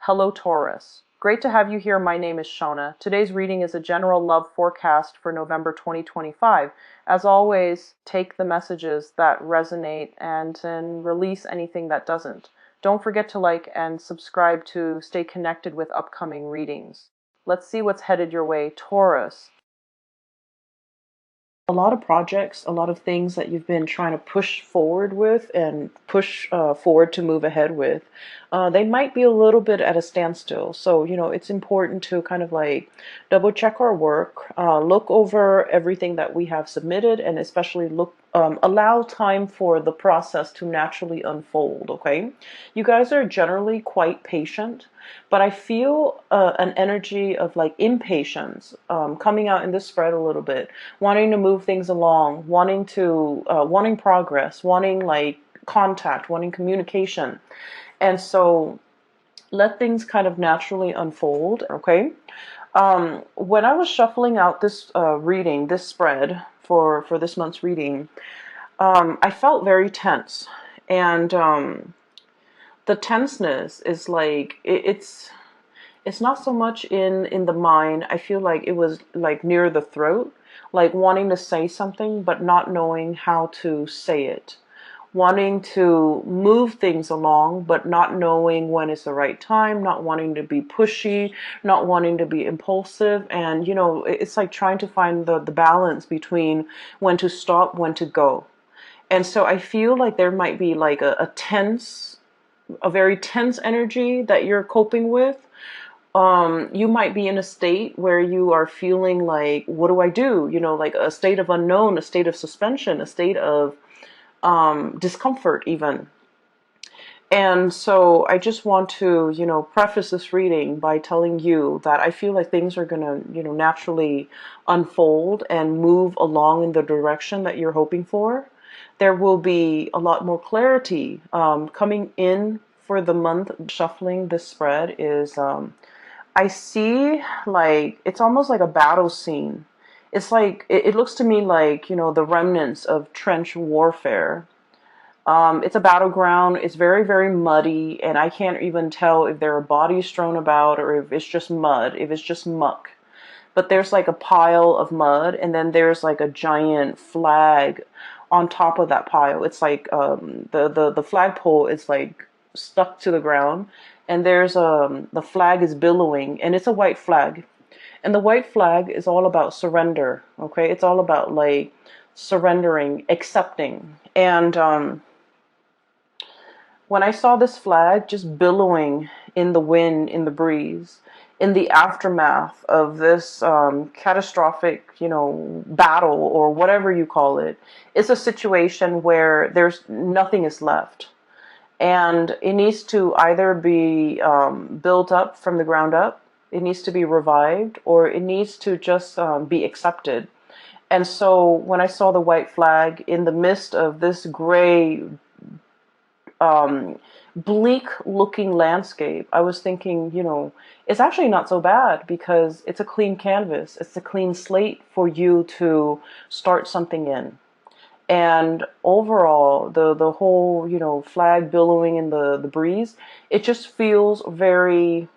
Hello, Taurus. Great to have you here. My name is Shona. Today's reading is a general love forecast for November 2025. As always, take the messages that resonate and release anything that doesn't. Don't forget to like and subscribe to stay connected with upcoming readings. Let's see what's headed your way, Taurus. A lot of projects, a lot of things that you've been trying to push forward with and push forward to move ahead with, they might be a little bit at a standstill. So, it's important to kind of like double check our work, look over everything that we have submitted, and especially allow time for the process to naturally unfold, okay? You guys are generally quite patient, but I feel an energy of like impatience coming out in this spread a little bit, wanting to move things along, wanting progress, wanting like contact, wanting communication. And so let things kind of naturally unfold, okay? When I was shuffling out this this spread for this month's reading, I felt very tense. And the tenseness is like, it's not so much in the mind. I feel like it was like near the throat, like wanting to say something, but not knowing how to say it. Wanting to move things along, but not knowing when it's the right time, not wanting to be pushy, not wanting to be impulsive. And, it's like trying to find the balance between when to stop, when to go. And so I feel like there might be like a very tense energy that you're coping with. You might be in a state where you are feeling like, what do I do? Like a state of unknown, a state of suspension, a state of discomfort even. And so I just want to, preface this reading by telling you that I feel like things are going to, naturally unfold and move along in the direction that you're hoping for. There will be a lot more clarity coming in for the month. Shuffling this spread is, I see like, it's almost like a battle scene. It's like, it looks to me like, the remnants of trench warfare. It's a battleground. It's very, very muddy, and I can't even tell if there are bodies strewn about or if it's just mud, if it's just muck. But there's like a pile of mud, and then there's like a giant flag on top of that pile. It's like the flagpole is like stuck to the ground, and there's the flag is billowing, and it's a white flag. And the white flag is all about surrender, okay? It's all about like surrendering, accepting. And when I saw this flag just billowing in the wind, in the breeze, in the aftermath of this catastrophic, battle or whatever you call it, it's a situation where there's nothing is left. And it needs to either be built up from the ground up, it needs to be revived, or it needs to just be accepted. And so when I saw the white flag in the midst of this gray, bleak looking landscape, I was thinking, it's actually not so bad because it's a clean canvas. It's a clean slate for you to start something in. And overall, the whole, flag billowing in the breeze, it just feels very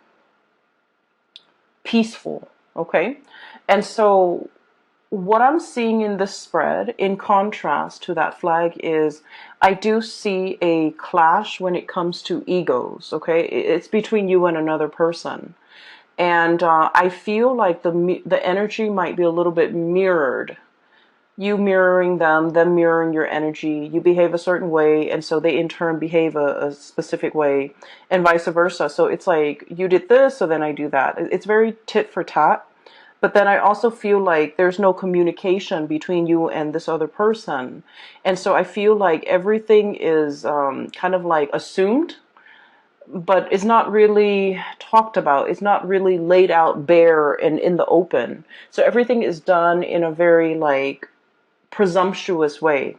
peaceful, okay? And so what I'm seeing in this spread, in contrast to that flag, is I do see a clash when it comes to egos, okay? It's between you and another person. And I feel like the energy might be a little bit mirrored. You mirroring them mirroring your energy. You behave a certain way, and so they in turn behave a specific way, and vice versa. So it's like, you did this, so then I do that. It's very tit for tat. But then I also feel like there's no communication between you and this other person. And so I feel like everything is kind of like assumed, but it's not really talked about. It's not really laid out bare and in the open. So everything is done in a very like presumptuous way.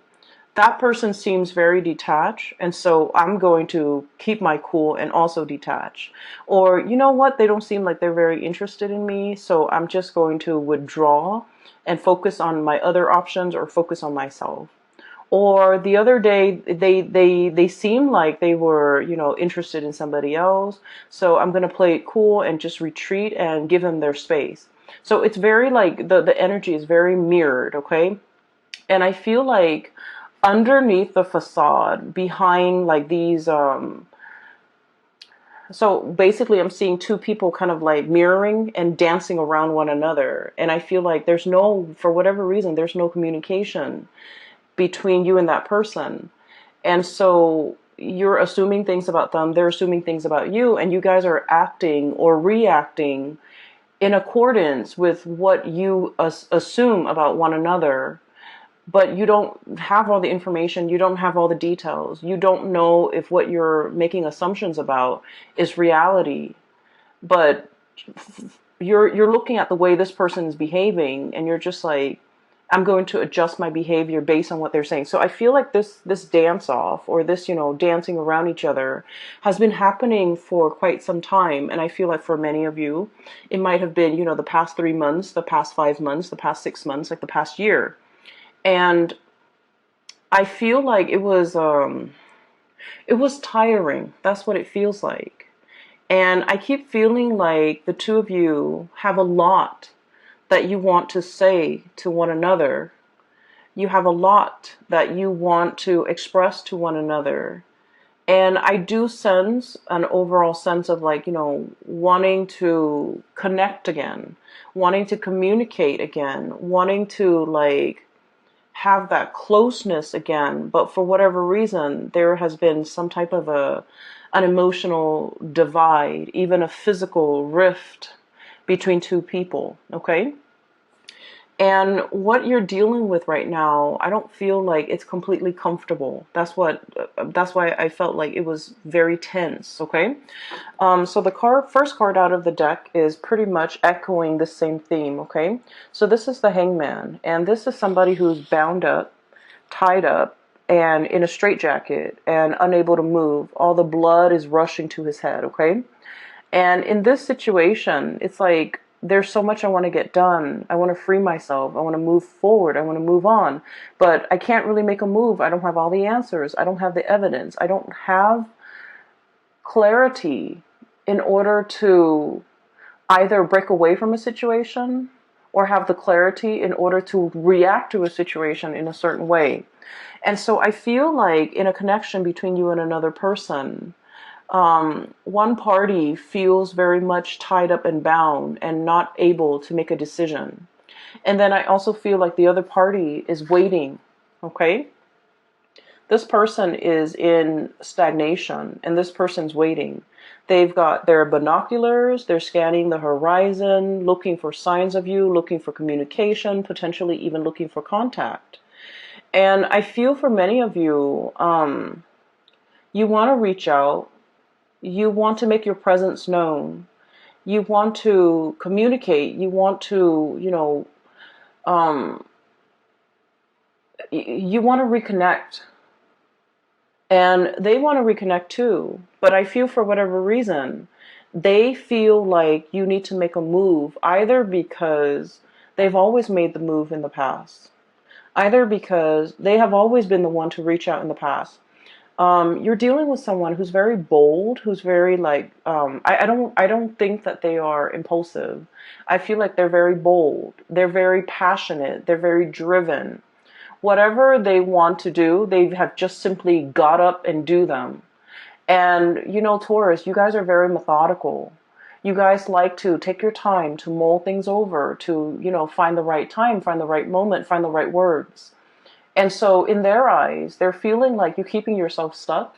That person seems very detached, and so I'm going to keep my cool and also detach. Or, you know what, they don't seem like they're very interested in me, so I'm just going to withdraw and focus on my other options or focus on myself. Or the other day, they seemed like they were, interested in somebody else. So I'm going to play it cool and just retreat and give them their space. So it's very like the energy is very mirrored, okay? And I feel like underneath the facade, behind like these, so basically I'm seeing two people kind of like mirroring and dancing around one another. And I feel like there's no, for whatever reason, there's no communication between you and that person. And so you're assuming things about them, they're assuming things about you, and you guys are acting or reacting in accordance with what you assume about one another. But you don't have all the information, you don't have all the details, you don't know if what you're making assumptions about is reality. But you're looking at the way this person is behaving, and you're just like, I'm going to adjust my behavior based on what they're saying. So I feel like this dance off, or this, dancing around each other, has been happening for quite some time. And I feel like for many of you, it might have been, the past 3 months, the past 5 months, the past 6 months, like the past year. And I feel like it was tiring. That's what it feels like. And I keep feeling like the two of you have a lot that you want to say to one another. You have a lot that you want to express to one another. And I do sense an overall sense of like, wanting to connect again, wanting to communicate again, wanting to like have that closeness again. But for whatever reason, there has been some type of an emotional divide, even a physical rift between two people, okay? And what you're dealing with right now, I don't feel like it's completely comfortable. That's why I felt like it was very tense, okay? So the first card out of the deck is pretty much echoing the same theme, okay? So this is the Hangman, and this is somebody who's bound up, tied up, and in a straitjacket and unable to move. All the blood is rushing to his head, okay? And in this situation, it's like there's so much I want to get done. I want to free myself. I want to move forward. I want to move on. But I can't really make a move. I don't have all the answers. I don't have the evidence. I don't have clarity in order to either break away from a situation or have the clarity in order to react to a situation in a certain way. And so I feel like in a connection between you and another person, one party feels very much tied up and bound and not able to make a decision. And then I also feel like the other party is waiting, okay? This person is in stagnation and this person's waiting. They've got their binoculars, they're scanning the horizon, looking for signs of you, looking for communication, potentially even looking for contact. And I feel for many of you, you want to reach out. You want to make your presence known. You want to communicate. You want to, you want to reconnect. And they want to reconnect too. But I feel for whatever reason, they feel like you need to make a move, either because they've always made the move in the past, either because they have always been the one to reach out in the past. You're dealing with someone who's very bold, who's very like, I don't think that they are impulsive. I feel like they're very bold. They're very passionate. They're very driven. Whatever they want to do, they have just simply got up and do them. And, Taurus, you guys are very methodical. You guys like to take your time to mull things over, to, find the right time, find the right moment, find the right words. And so in their eyes, they're feeling like you're keeping yourself stuck.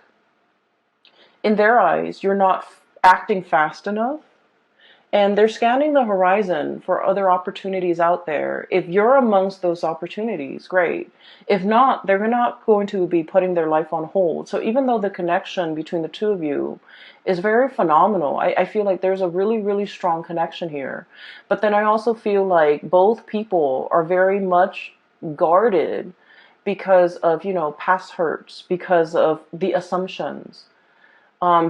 In their eyes, you're not acting fast enough. And they're scanning the horizon for other opportunities out there. If you're amongst those opportunities, great. If not, they're not going to be putting their life on hold. So even though the connection between the two of you is very phenomenal, I feel like there's a really, really strong connection here. But then I also feel like both people are very much guarded because of, past hurts, because of the assumptions.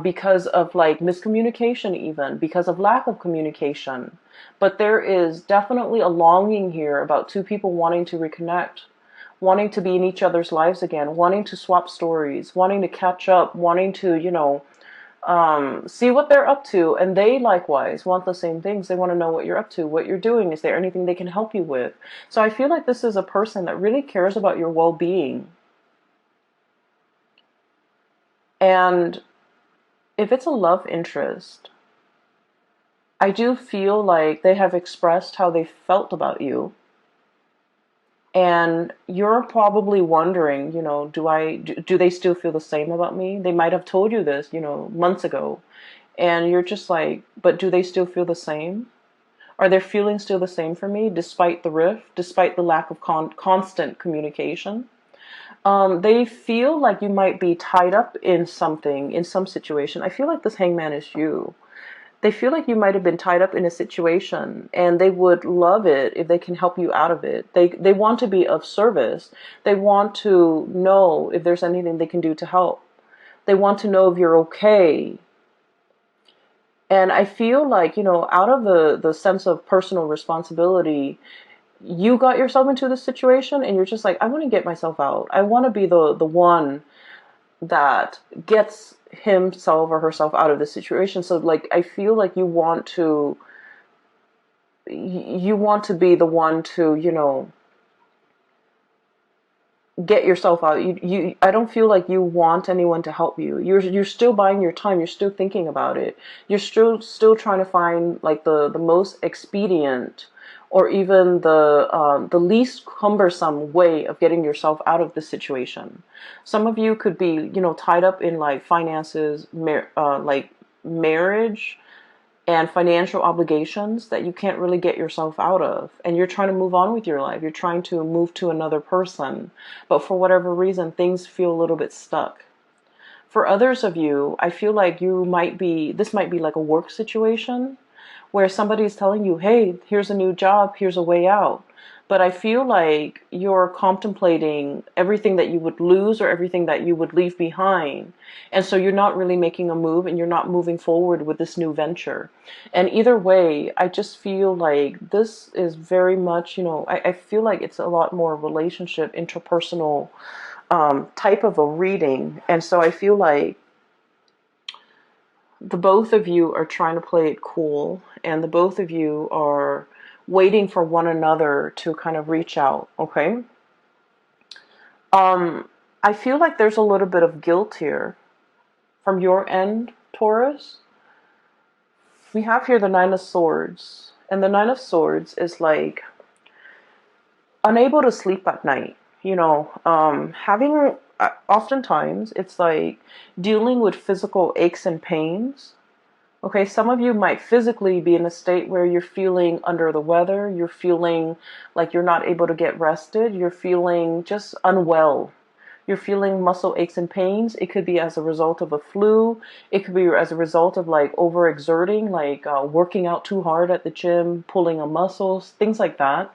Because of like miscommunication, even because of lack of communication. But there is definitely a longing here about two people wanting to reconnect, wanting to be in each other's lives again, wanting to swap stories, wanting to catch up, wanting to, see what they're up to. And they likewise want the same things. They want to know what you're up to, what you're doing. Is there anything they can help you with? So I feel like this is a person that really cares about your well-being. And if it's a love interest, I do feel like they have expressed how they felt about you. And you're probably wondering, do they still feel the same about me? They might have told you this, months ago. And you're just like, but do they still feel the same? Are their feelings still the same for me, despite the rift, despite the lack of constant communication? They feel like you might be tied up in something, in some situation. I feel like this hangman is you. They feel like you might have been tied up in a situation, and they would love it if they can help you out of it. They want to be of service. They want to know if there's anything they can do to help. They want to know if you're okay. And I feel like, out of the sense of personal responsibility, you got yourself into this situation and you're just like, I want to get myself out. I want to be the one that gets himself or herself out of the situation. So like, I feel like you want to be the one to, get yourself out. I don't feel like you want anyone to help you. You're still buying your time. You're still thinking about it. You're still trying to find like the most expedient, or even the least cumbersome way of getting yourself out of the situation. Some of you could be, tied up in like finances, like marriage and financial obligations that you can't really get yourself out of. And you're trying to move on with your life. You're trying to move to another person. But for whatever reason, things feel a little bit stuck. For others of you, I feel like this might be like a work situation where somebody's telling you, hey, here's a new job, here's a way out. But I feel like you're contemplating everything that you would lose or everything that you would leave behind. And so you're not really making a move and you're not moving forward with this new venture. And either way, I just feel like this is very much, I feel like it's a lot more relationship, interpersonal type of a reading. And so I feel like the both of you are trying to play it cool, and the both of you are waiting for one another to kind of reach out, okay? I feel like there's a little bit of guilt here from your end, Taurus. We have here the Nine of Swords, and the Nine of Swords is like unable to sleep at night, having oftentimes it's like dealing with physical aches and pains. Okay, some of you might physically be in a state where you're feeling under the weather, you're feeling like you're not able to get rested, you're feeling just unwell. You're feeling muscle aches and pains. It could be as a result of a flu. It could be as a result of like overexerting, like working out too hard at the gym, pulling on muscles, things like that.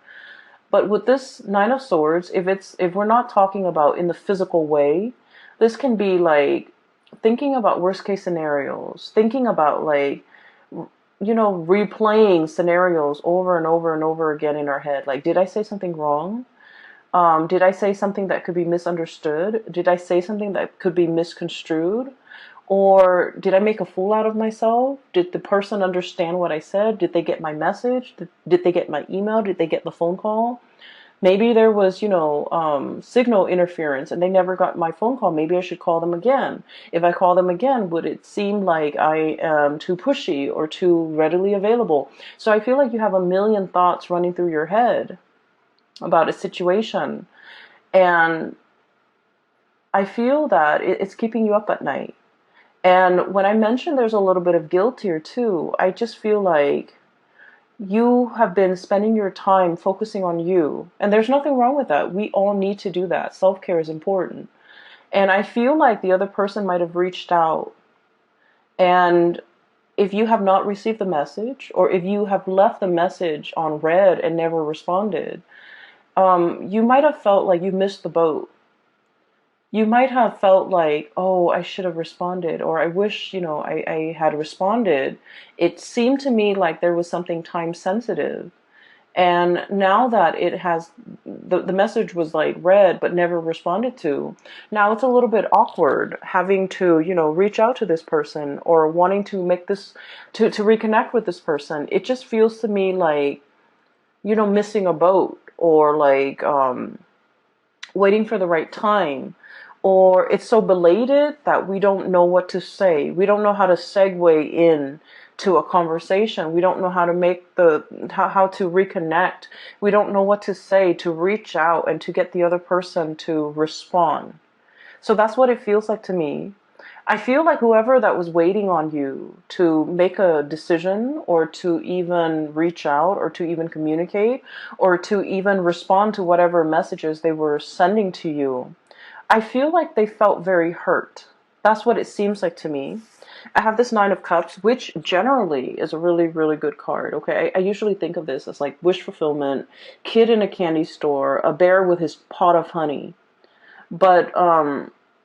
But with this Nine of Swords, if we're not talking about in the physical way, this can be like thinking about worst case scenarios, thinking about like, replaying scenarios over and over and over again in our head. Like, did I say something wrong? Did I say something that could be misunderstood? Did I say something that could be misconstrued? Or did I make a fool out of myself? Did the person understand what I said? Did they get my message? Did they get my email? Did they get the phone call? Maybe there was, signal interference and they never got my phone call. Maybe I should call them again. If I call them again, would it seem like I am too pushy or too readily available? So I feel like you have a million thoughts running through your head about a situation. And I feel that it's keeping you up at night. And when I mentioned there's a little bit of guilt here too, I just feel like you have been spending your time focusing on you. And there's nothing wrong with that. We all need to do that. Self-care is important. And I feel like the other person might have reached out. And if you have not received the message, or if you have left the message on read and never responded, you might have felt like you missed the boat. You might have felt like, oh, I should have responded, or I wish, I had responded. It seemed to me like there was something time sensitive. And now that it has, the message was like read but never responded to, now it's a little bit awkward having to, reach out to this person or wanting to make this, to reconnect with this person. It just feels to me like, missing a boat, or like waiting for the right time, or it's so belated that we don't know what to say. We don't know how to segue in to a conversation. We don't know how to make how to reconnect. We don't know what to say to reach out and to get the other person to respond. So that's what it feels like to me. I feel like whoever that was waiting on you to make a decision, or to even reach out, or to even communicate, or to even respond to whatever messages they were sending to you, I feel like they felt very hurt. That's what it seems like to me. I have this Nine of Cups, which generally is a really, really good card. Okay, I usually think of this as like wish fulfillment, kid in a candy store, a bear with his pot of honey. But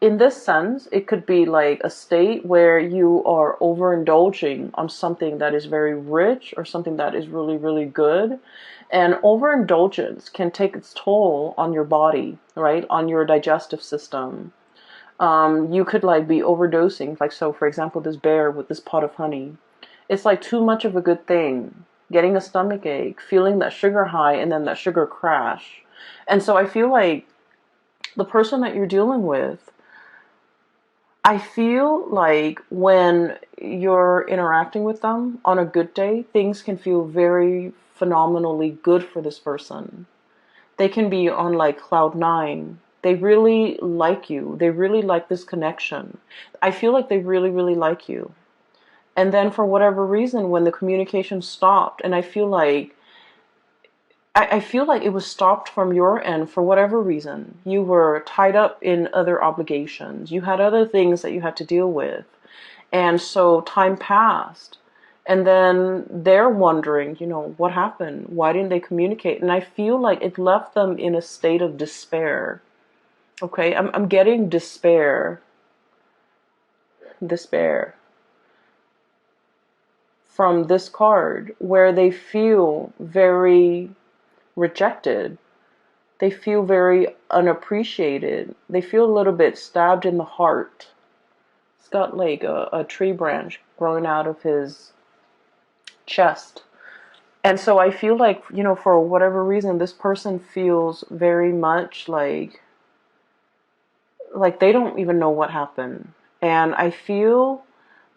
in this sense, it could be like a state where you are overindulging on something that is very rich, or something that is really, really good. And overindulgence can take its toll on your body, right? On your digestive system. You could like be overdosing. Like, so for example, this bear with this pot of honey. It's like too much of a good thing. Getting a stomach ache, feeling that sugar high, and then that sugar crash. And so I feel like the person that you're dealing with, I feel like when you're interacting with them on a good day, things can feel very phenomenally good for this person. They can be on like cloud nine. They really like you. They really like this connection. I feel like they really, really like you. And then for whatever reason, when the communication stopped, and I feel like it was stopped from your end for whatever reason. You were tied up in other obligations. You had other things that you had to deal with. And so time passed. And then they're wondering, what happened? Why didn't they communicate? And I feel like it left them in a state of despair. Okay, I'm getting despair. Despair from this card, where they feel very rejected. They feel very unappreciated. They feel a little bit stabbed in the heart. It's got like a tree branch growing out of his chest. And so I feel like, for whatever reason, this person feels very much like they don't even know what happened. And I feel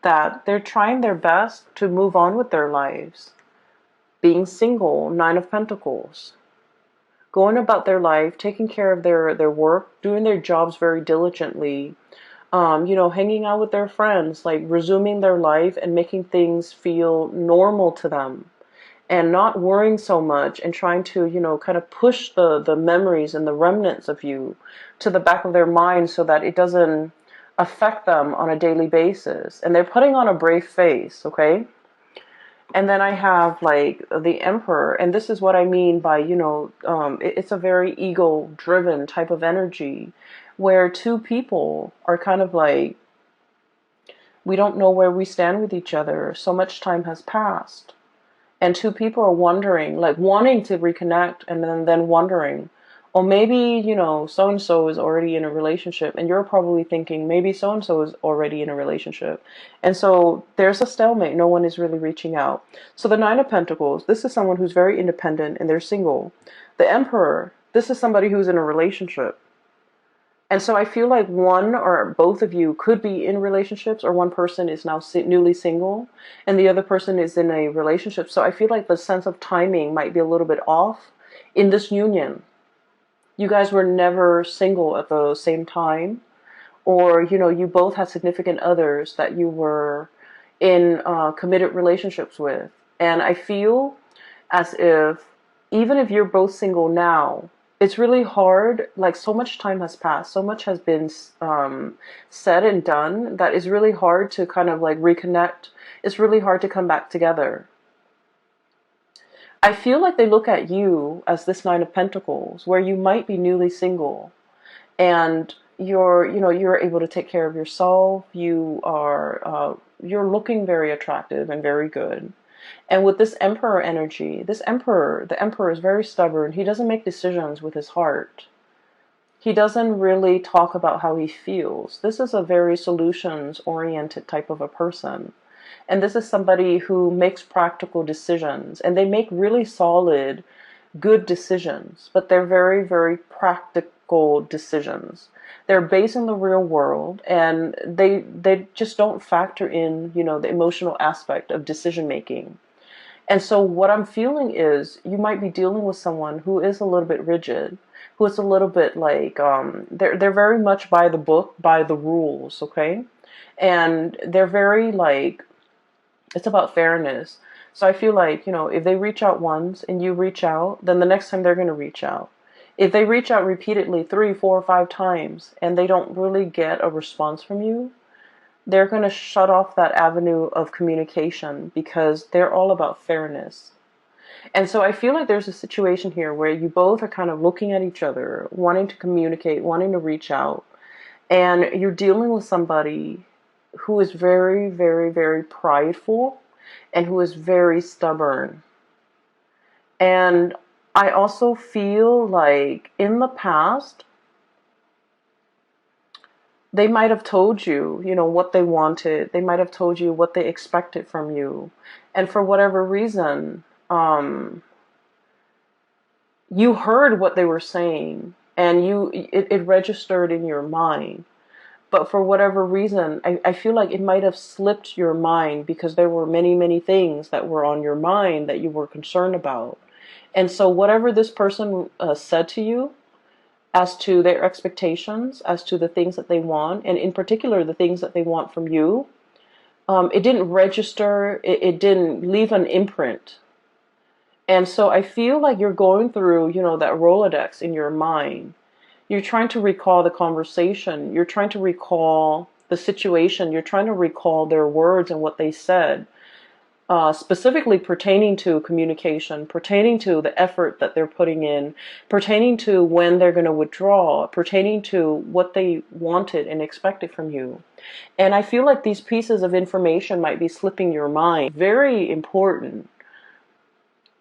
that they're trying their best to move on with their lives. Being single, Nine of Pentacles. Going about their life, taking care of their work, doing their jobs very diligently, hanging out with their friends, like resuming their life and making things feel normal to them, and not worrying so much, and trying to, kind of push the memories and the remnants of you to the back of their mind so that it doesn't affect them on a daily basis. And they're putting on a brave face, okay? And then I have like the Emperor, and this is what I mean by, it's a very ego-driven type of energy, where two people are kind of like, we don't know where we stand with each other. So much time has passed. And two people are wondering, like wanting to reconnect, and then wondering, or maybe, so-and-so is already in a relationship, and you're probably thinking maybe so-and-so is already in a relationship. And so there's a stalemate. No one is really reaching out. So the Nine of Pentacles, this is someone who's very independent and they're single. The Emperor, this is somebody who's in a relationship. And so I feel like one or both of you could be in relationships, or one person is now newly single and the other person is in a relationship. So I feel like the sense of timing might be a little bit off in this union. You guys were never single at the same time, or, you both had significant others that you were in committed relationships with. And I feel as if, even if you're both single now, it's really hard. Like, so much time has passed, so much has been said and done, that it's really hard to kind of like reconnect. It's really hard to come back together. I feel like they look at you as this Nine of Pentacles, where you might be newly single, and you're able to take care of yourself. You're looking very attractive and very good. And with this emperor energy, the emperor is very stubborn. He doesn't make decisions with his heart. He doesn't really talk about how he feels. This is a very solutions oriented type of a person. And this is somebody who makes practical decisions, and they make really solid, good decisions, but they're very, very practical decisions. They're based in the real world, and they just don't factor in, the emotional aspect of decision making. And so what I'm feeling is you might be dealing with someone who is a little bit rigid, who is a little bit like they're very much by the book, by the rules, okay? And they're very like, it's about fairness. So I feel like, if they reach out once and you reach out, then the next time they're going to reach out. If they reach out repeatedly 3, 4, 5 times and they don't really get a response from you, they're going to shut off that avenue of communication because they're all about fairness. And so I feel like there's a situation here where you both are kind of looking at each other, wanting to communicate, wanting to reach out, and you're dealing with somebody who is very, very, very prideful and who is very stubborn. And I also feel like in the past, they might have told you, what they wanted. They might have told you what they expected from you. And for whatever reason, you heard what they were saying and it registered in your mind. But for whatever reason, I feel like it might have slipped your mind because there were many, many things that were on your mind that you were concerned about. And so whatever this person said to you as to their expectations, as to the things that they want, and in particular the things that they want from you, it didn't register, it didn't leave an imprint. And so I feel like you're going through, that Rolodex in your mind. You're trying to recall the conversation. You're trying to recall the situation. You're trying to recall their words and what they said, specifically pertaining to communication, pertaining to the effort that they're putting in, pertaining to when they're going to withdraw, pertaining to what they wanted and expected from you. And I feel like these pieces of information might be slipping your mind. Very important.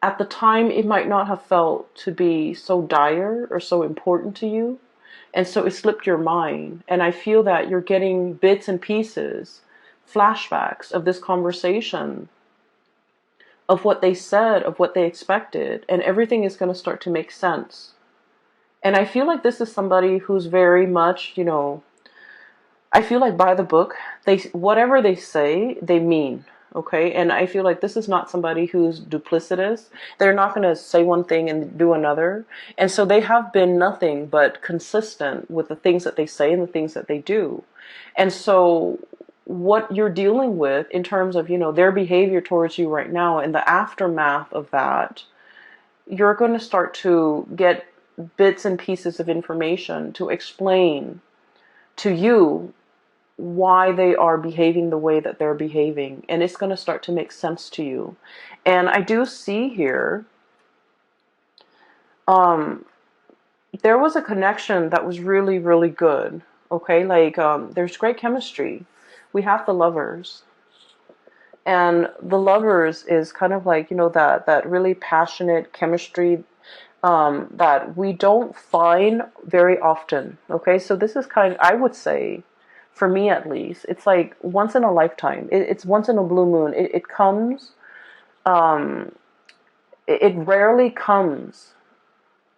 At the time, it might not have felt to be so dire or so important to you. And so it slipped your mind. And I feel that you're getting bits and pieces, flashbacks of this conversation, of what they said, of what they expected. And everything is going to start to make sense. And I feel like this is somebody who's very much, I feel like by the book, whatever they say, they mean. Okay, and I feel like this is not somebody who's duplicitous. They're not going to say one thing and do another. And so they have been nothing but consistent with the things that they say and the things that they do. And so what you're dealing with in terms of, their behavior towards you right now and the aftermath of that, you're going to start to get bits and pieces of information to explain to you why they are behaving the way that they're behaving, and it's going to start to make sense to you. And I do see here there was a connection that was really, really good. Okay, like there's great chemistry. We have the lovers, and the lovers is kind of like, that really passionate chemistry that we don't find very often. Okay, so this is I would say, for me at least, it's like once in a lifetime. It's once in a blue moon. It comes, it rarely comes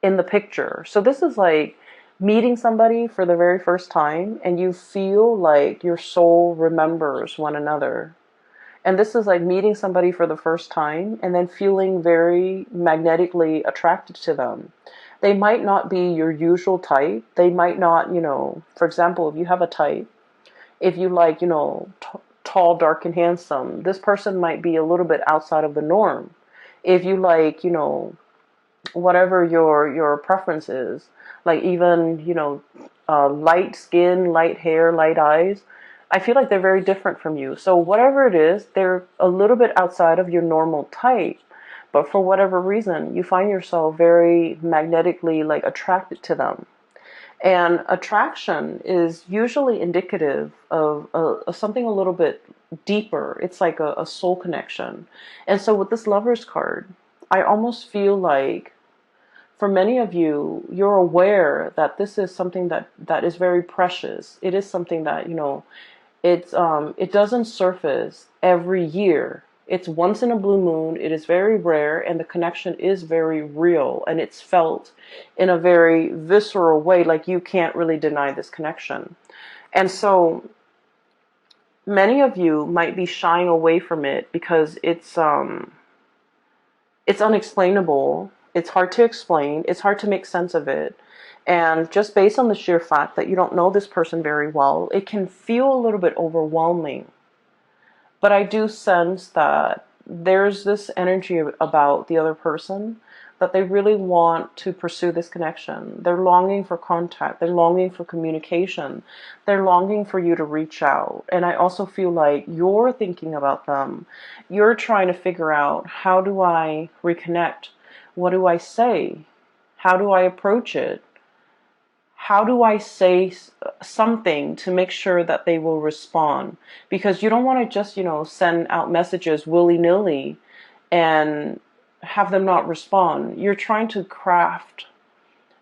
in the picture. So this is like meeting somebody for the very first time and you feel like your soul remembers one another. And this is like meeting somebody for the first time and then feeling very magnetically attracted to them. They might not be your usual type. They might not, for example, if you have a type, if you like, tall, dark, and handsome, this person might be a little bit outside of the norm. If you like, whatever your preference is, like even, light skin, light hair, light eyes, I feel like they're very different from you. So whatever it is, they're a little bit outside of your normal type. But for whatever reason, you find yourself very magnetically like attracted to them. And attraction is usually indicative of something a little bit deeper. It's like a soul connection. And so with this Lovers card, I almost feel like for many of you, you're aware that this is something that is very precious. It is something that, it doesn't surface every year. It's once in a blue moon. It is very rare, and the connection is very real, and it's felt in a very visceral way. Like you can't really deny this connection. And so many of you might be shying away from it because it's unexplainable. It's hard to explain. It's hard to make sense of it. And just based on the sheer fact that you don't know this person very well, it can feel a little bit overwhelming. But I do sense that there's this energy about the other person that they really want to pursue this connection. They're longing for contact. They're longing for communication. They're longing for you to reach out. And I also feel like you're thinking about them. You're trying to figure out, how do I reconnect? What do I say? How do I approach it? How do I say something to make sure that they will respond? Because you don't want to just, send out messages willy-nilly and have them not respond. You're trying to craft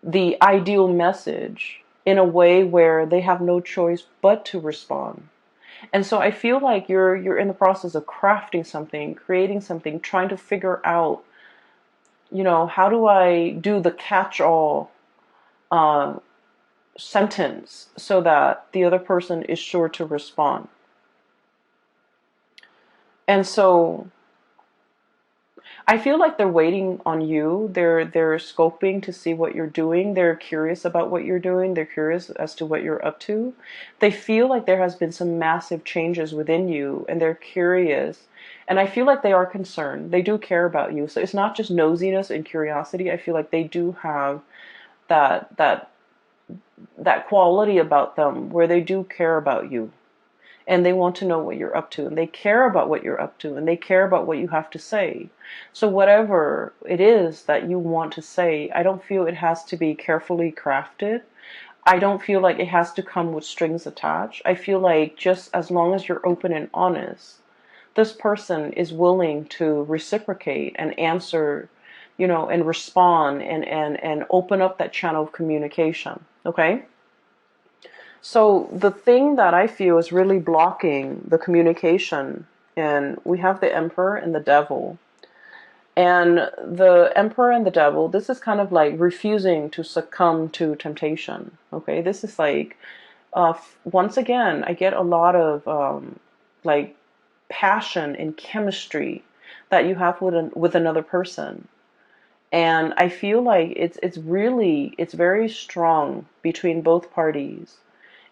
the ideal message in a way where they have no choice but to respond. And so I feel like you're in the process of crafting something, creating something, trying to figure out, how do I do the catch-all sentence so that the other person is sure to respond. And so I feel like they're waiting on you. They're scoping to see what you're doing. They're curious about what you're doing. They're curious as to what you're up to. They feel like there has been some massive changes within you, and they're curious. And I feel like they are concerned. They do care about you. So it's not just nosiness and curiosity. I feel like they do have that quality about them where they do care about you, and they want to know what you're up to, and they care about what you're up to, and they care about what you have to say. So whatever it is that you want to say, I don't feel it has to be carefully crafted. I don't feel like it has to come with strings attached. I feel like just as long as you're open and honest, this person is willing to reciprocate and answer, and respond and open up that channel of communication. Okay? So the thing that I feel is really blocking the communication, and we have the Emperor and the Devil. And the Emperor and the Devil, this is kind of like refusing to succumb to temptation. Okay? This is like, once again, I get a lot of like passion and chemistry that you have with another person. And I feel like it's very strong between both parties.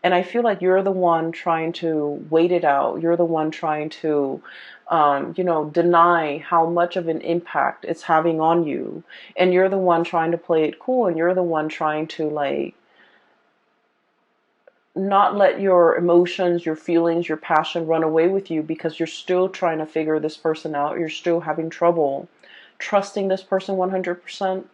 And I feel like you're the one trying to wait it out. You're the one trying to, deny how much of an impact it's having on you. And you're the one trying to play it cool. And you're the one trying to, like, not let your emotions, your feelings, your passion run away with you, because you're still trying to figure this person out. You're still having trouble trusting this person 100%.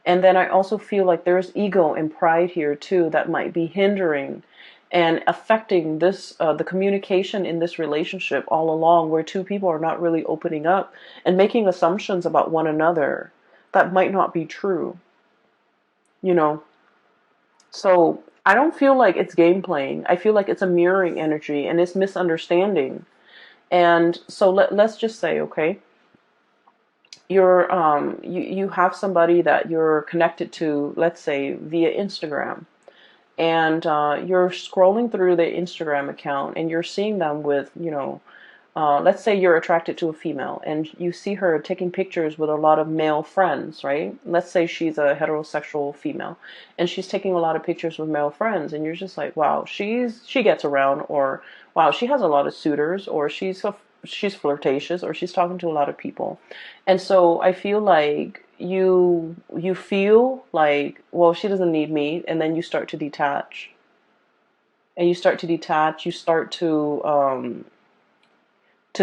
And then I also feel like there's ego and pride here too that might be hindering and affecting this the communication in this relationship all along, where two people are not really opening up and making assumptions about one another that might not be true. You know, so I don't feel like it's game playing. I feel like it's a mirroring energy and it's misunderstanding. And so let's just say, okay, you have somebody that you're connected to, let's say via Instagram, and you're scrolling through the Instagram account and you're seeing them with, let's say you're attracted to a female and you see her taking pictures with a lot of male friends, right? Let's say she's a heterosexual female and she's taking a lot of pictures with male friends, and you're just like, wow, she gets around, or wow, she has a lot of suitors, or she's flirtatious, or she's talking to a lot of people. And so I feel like you feel like, well, she doesn't need me, and then you start to detach. And you start to detach, you start to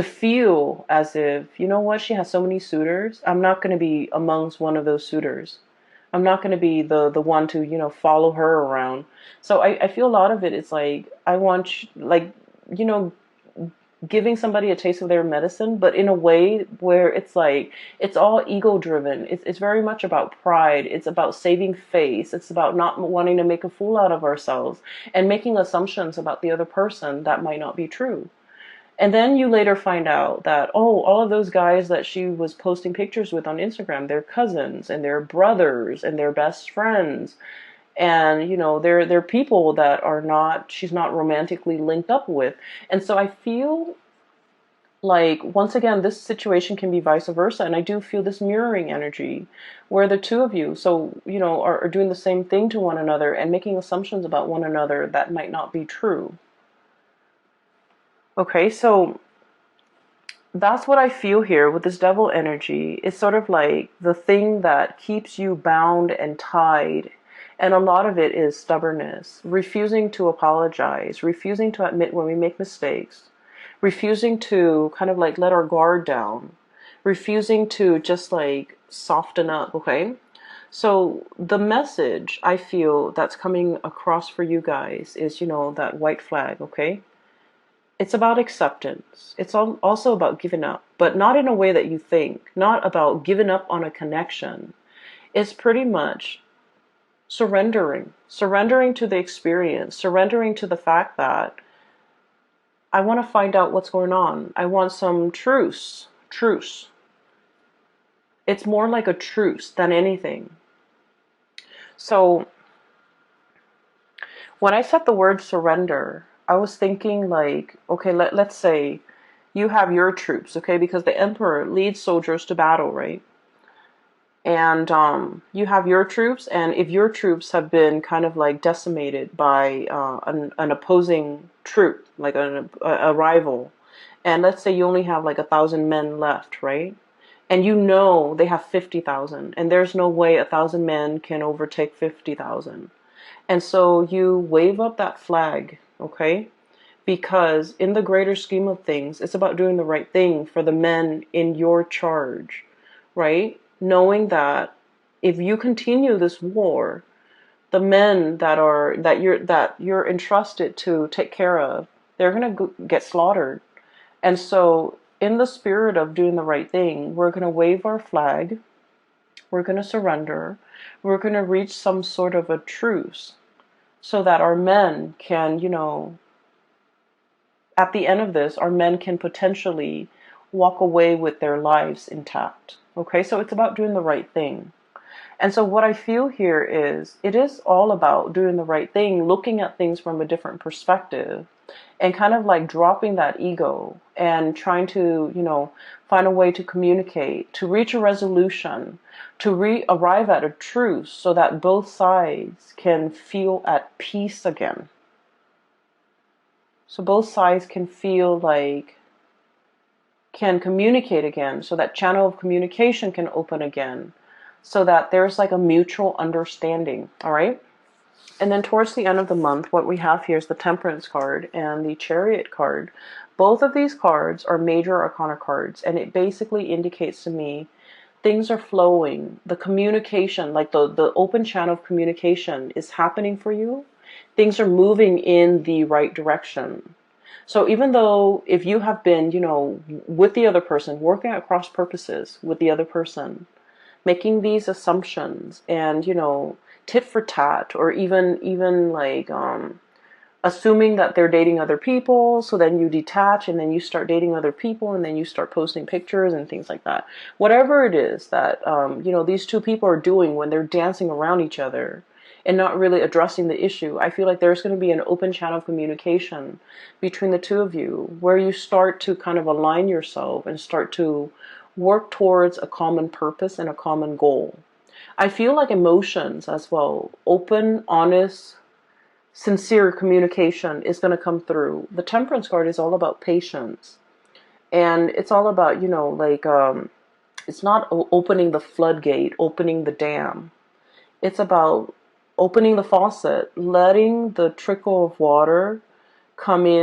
feel as if, you know what, she has so many suitors, I'm not going to be amongst one of those suitors. I'm not going to be the one to, follow her around. So I feel a lot of it is like, I want, like, you know, giving somebody a taste of their medicine, but in a way where it's like, it's all ego driven. It's very much about pride. It's about saving face. It's about not wanting to make a fool out of ourselves and making assumptions about the other person that might not be true. And then you later find out that, oh, all of those guys that she was posting pictures with on Instagram, they're cousins and they're brothers and they're best friends. And, you know, they're people that are not, she's not romantically linked up with. And so I feel like, once again, this situation can be vice versa. And I do feel this mirroring energy where the two of you, so, you know, are doing the same thing to one another and making assumptions about one another that might not be true. Okay, so that's what I feel here with this devil energy. It's sort of like the thing that keeps you bound and tied. And a lot of it is stubbornness, refusing to apologize, refusing to admit when we make mistakes, refusing to kind of like let our guard down, refusing to just like soften up, okay? So the message I feel that's coming across for you guys is, you know, that white flag, okay? It's about acceptance. It's also about giving up, but not in a way that you think, not about giving up on a connection. It's pretty much surrendering to the experience, surrendering to the fact that I want to find out what's going on. I want some truce. It's more like a truce than anything. So when I said the word surrender, I was thinking like, okay, let's say you have your troops, okay, because the emperor leads soldiers to battle, right? And you have your troops, and if your troops have been kind of like decimated by an opposing troop, like a rival, and let's say you only have like 1,000 men left, right? And you know they have 50,000, and there's no way 1,000 men can overtake 50,000. And so you wave up that flag, okay? Because in the greater scheme of things, it's about doing the right thing for the men in your charge, right? Knowing that if you continue this war, the men that you're entrusted to take care of, they're going to get slaughtered. And so in the spirit of doing the right thing, we're going to wave our flag, we're going to surrender, we're going to reach some sort of a truce so that our men can, you know, at the end of this, our men can potentially walk away with their lives intact. Okay, so it's about doing the right thing. And so what I feel here is, it is all about doing the right thing, looking at things from a different perspective, and kind of like dropping that ego and trying to, you know, find a way to communicate, to reach a resolution, to arrive at a truce so that both sides can feel at peace again. So both sides can feel like, can communicate again, so that channel of communication can open again, so that there's like a mutual understanding, all right? And then towards the end of the month, what we have here is the Temperance card and the Chariot card. Both of these cards are major arcana cards, and it basically indicates to me things are flowing. The communication, like the open channel of communication is happening for you. Things are moving in the right direction. So even though if you have been, you know, with the other person, working at cross purposes with the other person, making these assumptions and, you know, tit for tat, or even like assuming that they're dating other people, so then you detach and then you start dating other people and then you start posting pictures and things like that. Whatever it is that you know, these two people are doing when they're dancing around each other and not really addressing the issue, I feel like there's going to be an open channel of communication between the two of you where you start to kind of align yourself and start to work towards a common purpose and a common goal. I feel like emotions as well, open, honest, sincere communication is going to come through. The Temperance card is all about patience. And it's all about, you know, like, it's not opening the floodgate, opening the dam. It's about opening the faucet, letting the trickle of water come in